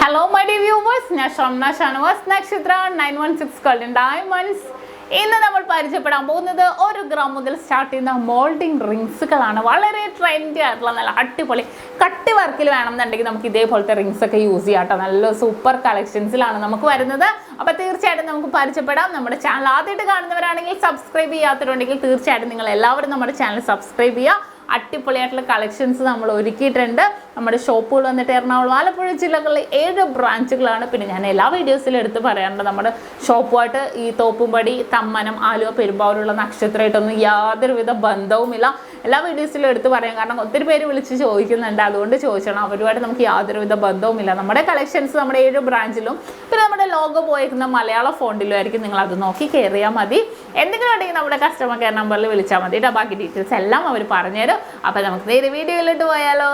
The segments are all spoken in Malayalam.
Hello my dear viewers, SHAMNA Nakshathra 916 golden diamonds. ഇന്ന് നമ്മൾ പരിചയപ്പെടാൻ പോകുന്നത് 1 ഗ്രാം മുതൽ സ്റ്റാർട്ട് ചെയ്യുന്ന മോൾഡിംഗ് റിങ്സുകളാണ്. വളരെ ട്രെൻഡി ആയിട്ടുള്ള നല്ല അടിപൊളി കട്ടി വർക്കിൽ വേണമെന്നുണ്ടെങ്കിൽ നമുക്ക് ഇതേപോലത്തെ റിങ്സ് ഒക്കെ യൂസ് ചെയ്യാം കേട്ടോ. നല്ല സൂപ്പർ കളക്ഷൻസിലാണ് നമുക്ക് വരുന്നത്. അപ്പോൾ തീർച്ചയായിട്ടും നമുക്ക് പരിചയപ്പെടാം. നമ്മുടെ ചാനൽ ആദ്യമായിട്ട് കാണുന്നവരാണെങ്കിൽ സബ്സ്ക്രൈബ് ചെയ്യാത്തവരുണ്ടെങ്കിൽ തീർച്ചയായിട്ടും നിങ്ങൾ എല്ലാവരും നമ്മുടെ ചാനൽ സബ്സ്ക്രൈബ് ചെയ്യുക. അടിപൊളിയായിട്ടുള്ള കളക്ഷൻസ് നമ്മൾ ഒരുക്കിയിട്ടുണ്ട്. നമ്മുടെ ഷോപ്പുകൾ വന്നിട്ട് എറണാകുളം ആലപ്പുഴ ജില്ലകളിൽ 7 ബ്രാഞ്ചുകളാണ്. പിന്നെ ഞാൻ എല്ലാ വീഡിയോസിലും എടുത്ത് പറയാറുണ്ട് നമ്മുടെ ഷോപ്പുമായിട്ട് ഈ തോപ്പുംപടി, തമ്മനം, ആലുവ, പെരുമ്പാവൂരുള്ള നക്ഷത്രമായിട്ടൊന്നും യാതൊരുവിധ ബന്ധവുമില്ല. എല്ലാ വീഡിയോസിലും എടുത്ത് പറയാം, കാരണം ഒത്തിരി പേര് വിളിച്ച് ചോദിക്കുന്നുണ്ട്. അതുകൊണ്ട് ചോദിച്ചണം, അവരുമായിട്ട് നമുക്ക് യാതൊരുവിധ ബന്ധവുമില്ല. നമ്മുടെ കളക്ഷൻസ് നമ്മുടെ 7 ബ്രാഞ്ചിലും പിന്നെ നമ്മുടെ ലോഗോ പോയിരിക്കുന്ന മലയാള ഫോണ്ടിലും ആയിരിക്കും. നിങ്ങൾ അത് നോക്കി കയറിയാൽ മതി. എന്തെങ്കിലും ഉണ്ടെങ്കിൽ നമ്മുടെ കസ്റ്റമർ കെയർ നമ്പറിൽ വിളിച്ചാൽ മതി. ബാക്കി ഡീറ്റെയിൽസ് എല്ലാം അവർ പറഞ്ഞുതരും. അപ്പോൾ നമുക്ക് നേരെ വീഡിയോയിലോട്ട് പോയാലോ.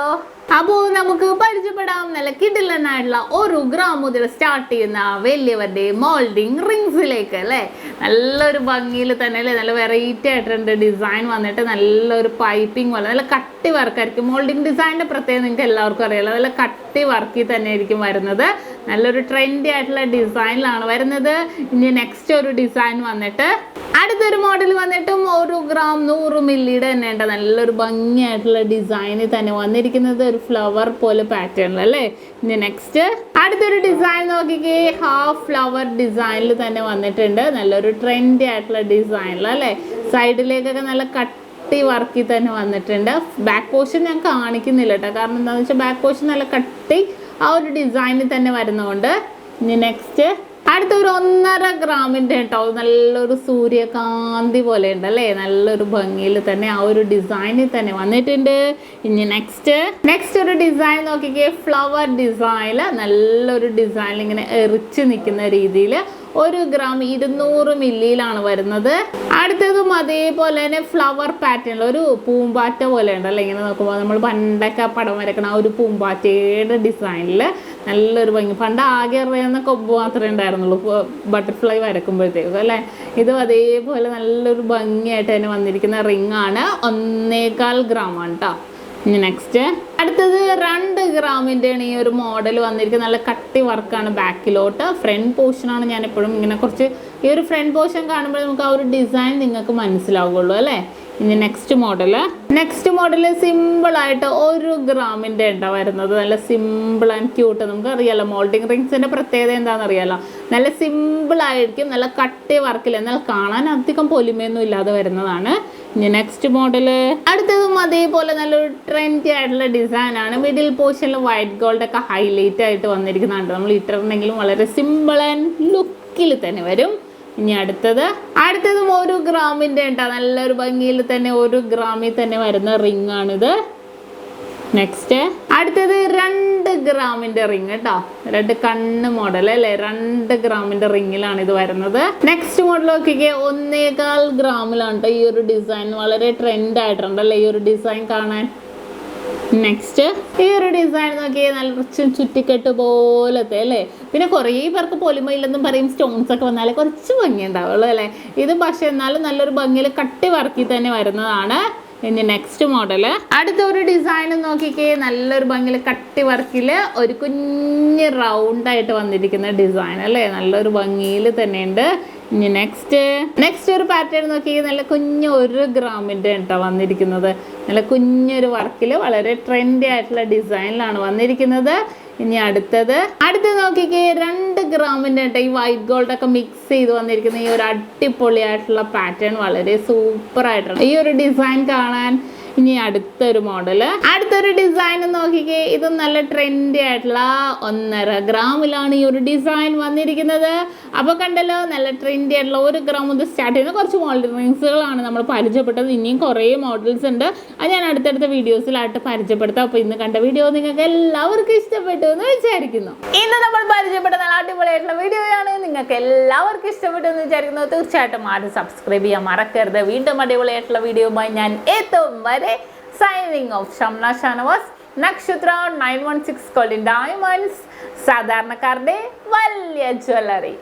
അപ്പോൾ നമുക്ക് പരിചയപ്പെടാം നല്ല കിടിലനായിട്ടുള്ള 1 ഗ്രാം മുതൽ സ്റ്റാർട്ട് ചെയ്യുന്ന വലിയവരുടെ മോൾഡിംഗ് റിങ്സിലേക്ക് അല്ലേ. നല്ലൊരു ഭംഗിയിൽ തന്നെ അല്ലേ, നല്ല വെറൈറ്റി ആയിട്ടുണ്ട് ഡിസൈൻ വന്നിട്ട്. നല്ലൊരു പൈപ്പിംഗ് പോലെ നല്ല കട്ടി വർക്കായിരിക്കും. മോൾഡിംഗ് ഡിസൈനിൻ്റെ പ്രത്യേകം നിങ്ങൾക്ക് എല്ലാവർക്കും അറിയാലോ. നല്ല കട്ടി വർക്കിൽ തന്നെ ആയിരിക്കും വരുന്നത്. നല്ലൊരു ട്രെൻഡി ആയിട്ടുള്ള ഡിസൈനിലാണ് വരുന്നത്. ഇനി നെക്സ്റ്റ് ഒരു ഡിസൈൻ വന്നിട്ട് അടുത്തൊരു മോഡൽ വന്നിട്ടും 1 ഗ്രാം 100 മില്ലിയുടെ തന്നെ ഉണ്ട്. നല്ലൊരു ഭംഗിയായിട്ടുള്ള ഡിസൈനിൽ തന്നെ വന്നിരിക്കുന്നത്. ഒരു ഫ്ലവർ പോലെ പാറ്റേണിൽ അല്ലേ. ഇനി നെക്സ്റ്റ് അടുത്തൊരു ഡിസൈൻ നോക്കിക്കേ, ഹാഫ് ഫ്ലവർ ഡിസൈനിൽ തന്നെ വന്നിട്ടുണ്ട്. നല്ലൊരു ട്രെൻഡി ആയിട്ടുള്ള ഡിസൈനിൽ അല്ലേ. സൈഡിലേക്കൊക്കെ നല്ല കട്ടി വർക്കിൽ തന്നെ വന്നിട്ടുണ്ട്. ബാക്ക് പോർഷൻ ഞാൻ കാണിക്കുന്നില്ല കേട്ടോ, കാരണം എന്താണെന്ന് വെച്ചാൽ ബാക്ക് പോർഷൻ നല്ല കട്ടി ആ ഒരു ഡിസൈനിൽ തന്നെ വരുന്നതുകൊണ്ട്. ഇനി നെക്സ്റ്റ് അടുത്തൊരു 1.5 ഗ്രാമിൻ്റെ കേട്ടോ. നല്ലൊരു സൂര്യകാന്തി പോലെ ഉണ്ട് അല്ലേ. നല്ലൊരു ഭംഗിയിൽ തന്നെ ആ ഒരു ഡിസൈനിൽ തന്നെ വന്നിട്ടുണ്ട്. ഇനി നെക്സ്റ്റ് ഒരു ഡിസൈൻ നോക്കിക്കേ, ഫ്ലവർ ഡിസൈനിൽ നല്ലൊരു ഡിസൈനിൽ ഇങ്ങനെ എറിച്ച് നിൽക്കുന്ന രീതിയിൽ 1 ഗ്രാം 200 മില്ലിയിലാണ് വരുന്നത്. അടുത്തതും അതേപോലെ തന്നെ ഫ്ലവർ പാറ്റേണിൽ ഒരു പൂമ്പാറ്റ പോലെ ഉണ്ടല്ലോ. ഇങ്ങനെ നോക്കുമ്പോൾ നമ്മൾ പണ്ടൊക്കെ പടം വരയ്ക്കണം ആ ഒരു പൂമ്പാറ്റയുടെ ഡിസൈനിൽ നല്ലൊരു ഭംഗി. പണ്ട് ആകെ അറിയാവുന്ന കൊമ്പ് മാത്രമേ ഉണ്ടായിരുന്നുള്ളൂ ബട്ടർഫ്ലൈ വരക്കുമ്പോഴത്തേക്കും അല്ലേ. ഇതും അതേപോലെ നല്ലൊരു ഭംഗിയായിട്ട് തന്നെ വന്നിരിക്കുന്ന റിങ്ങാണ്. 1.25 ഗ്രാമാണ് കേട്ടോ. ഇനി നെക്സ്റ്റ് അടുത്തത് 2 ഗ്രാമിൻ്റെയാണ് ഈ ഒരു മോഡൽ വന്നിരിക്കുന്നത്. നല്ല കട്ടി വർക്കാണ് ബാക്കിലോട്ട്. ഫ്രണ്ട് പോർഷനാണ് ഞാൻ എപ്പോഴും ഇങ്ങനെ കുറച്ച് ഈ ഒരു ഫ്രണ്ട് പോർഷൻ കാണുമ്പോൾ നമുക്ക് ആ ഒരു ഡിസൈൻ നിങ്ങൾക്ക് മനസ്സിലാവുള്ളൂ അല്ലേ. ഇനി നെക്സ്റ്റ് മോഡൽ സിമ്പിളായിട്ട് 1 ഗ്രാമിൻ്റെ ഉണ്ടോ വരുന്നത്. നല്ല സിമ്പിൾ ആൻഡ് ക്യൂട്ട്. നമുക്കറിയാലോ മോൾഡിംഗ് റിങ്സിൻ്റെ പ്രത്യേകത എന്താണെന്ന് അറിയാലോ. നല്ല സിമ്പിളായിരിക്കും, നല്ല കട്ടി വർക്കിൽ, എന്നാൽ കാണാൻ അധികം പൊലിമയൊന്നും ഇല്ലാതെ വരുന്നതാണ്. ഇനി നെക്സ്റ്റ് മോഡൽ അടുത്തതും അതേപോലെ നല്ലൊരു ട്രെൻഡി ആയിട്ടുള്ള ഡിസൈനാണ്. മിഡിൽ പോർഷനിൽ വൈറ്റ് ഗോൾഡ് ഒക്കെ ഹൈലൈറ്റ് ആയിട്ട് വന്നിരിക്കുന്നുണ്ട്. നമ്മൾ ഇട്ടിട്ടുണ്ടെങ്കിലും വളരെ സിമ്പിൾ ആൻഡ് ലുക്കിൽ തന്നെ വരും. ഇനി അടുത്തതും 1 ഗ്രാമിൻ്റെ ഉണ്ടോ. നല്ലൊരു ഭംഗിയിൽ തന്നെ 1 ഗ്രാമിൽ തന്നെ വരുന്ന റിംഗ് ആണിത്. നെക്സ്റ്റ് അടുത്തത് 2 ഗ്രാമിൻ്റെ റിങ് കേട്ടോ. 2 കണ്ണ് മോഡൽ അല്ലേ. 2 ഗ്രാമിൻ്റെ റിങ്ങിലാണ് ഇത് വരുന്നത്. നെക്സ്റ്റ് മോഡൽ നോക്കിക്കേ, 1.25 ഗ്രാമിലാണ് കേട്ടോ ഈ ഒരു ഡിസൈൻ. വളരെ ട്രെൻഡ് ആയിട്ടുണ്ടല്ലേ ഈ ഒരു ഡിസൈൻ കാണാൻ. നെക്സ്റ്റ് ഈ ഒരു ഡിസൈൻ നോക്കിയാൽ നല്ല ചുറ്റിക്കെട്ട് പോലത്തെ അല്ലേ. പിന്നെ കുറേ പേർക്ക് പൊലിമയില്ലെന്നും പറയും, സ്റ്റോൺസ് ഒക്കെ വന്നാലേ കുറച്ച് ഭംഗി ഉണ്ടാവുള്ളൂ അല്ലേ. ഇത് പക്ഷേ എന്നാലും നല്ലൊരു ഭംഗിയിൽ കട്ടി വർക്കിൽ തന്നെ വരുന്നതാണ്. ഇനി നെക്സ്റ്റ് മോഡൽ അടുത്തൊരു ഡിസൈൻ നോക്കിക്കേ, നല്ലൊരു ഭംഗിയിൽ കട്ടി വർക്കിൽ ഒരു കുഞ്ഞ് റൗണ്ടായിട്ട് വന്നിരിക്കുന്ന ഡിസൈൻ അല്ലേ. നല്ലൊരു ഭംഗിയിൽ തന്നെയുണ്ട്. ഇനി നെക്സ്റ്റ് ഒരു പാറ്റേൺ നോക്കിയാൽ നല്ല കുഞ്ഞ് 1 ഗ്രാമിൻ്റെ കേട്ടോ വന്നിരിക്കുന്നത്. നല്ല കുഞ്ഞൊരു വർക്കിൽ വളരെ ട്രെൻഡി ആയിട്ടുള്ള ഡിസൈനിലാണ് വന്നിരിക്കുന്നത്. ഇനി അടുത്തത് നോക്കിക്കേ, 2 ഗ്രാമിൻ്റെ കേട്ടോ. ഈ വൈറ്റ് ഗോൾഡ് ഒക്കെ മിക്സ് ചെയ്ത് വന്നിരിക്കുന്ന ഈ ഒരു അടിപൊളിയായിട്ടുള്ള പാറ്റേൺ വളരെ സൂപ്പർ ആയിട്ടുണ്ട് ഈ ഒരു ഡിസൈൻ കാണാൻ. ഇനി അടുത്തൊരു ഡിസൈൻ നോക്കിക്കേ, ഇതും നല്ല ട്രെൻഡി ആയിട്ടുള്ള 1.5 ഗ്രാമിലാണ് ഈ ഒരു ഡിസൈൻ വന്നിരിക്കുന്നത്. അപ്പോൾ കണ്ടല്ലോ, നല്ല ട്രെൻഡി ആയിട്ടുള്ള 1 ഗ്രാം മുതൽ സ്റ്റാർട്ട് ചെയ്യുന്ന കുറച്ച് മോൾഡിംഗ് റിങ്സുകളാണ് നമ്മൾ പരിചയപ്പെട്ടത്. ഇനിയും കുറേ മോഡൽസ് ഉണ്ട്, അത് ഞാൻ അടുത്തടുത്ത വീഡിയോസിലായിട്ട് പരിചയപ്പെടുത്താം. അപ്പോൾ ഇന്ന് കണ്ട വീഡിയോ നിങ്ങൾക്ക് എല്ലാവർക്കും ഇഷ്ടപ്പെട്ടു എന്ന് വിചാരിക്കുന്നു. ഇന്ന് നമ്മൾ പരിചയപ്പെട്ട നല്ല അടിപൊളിയായിട്ടുള്ള വീഡിയോയാണ്. നിങ്ങൾക്ക് എല്ലാവർക്കും ഇഷ്ടപ്പെട്ടു എന്ന് വിചാരിക്കുന്നു. തീർച്ചയായിട്ടും ആരും സബ്സ്ക്രൈബ് ചെയ്യാൻ മറക്കരുത്. വീണ്ടും അടിപൊളിയായിട്ടുള്ള വീഡിയോയുമായി ഞാൻ എത്തും വരെ signing off. SHAMNA Nakshathra 916 golden diamonds, സാധാരണക്കാരുടെ വലിയ ജ്വല്ലറി.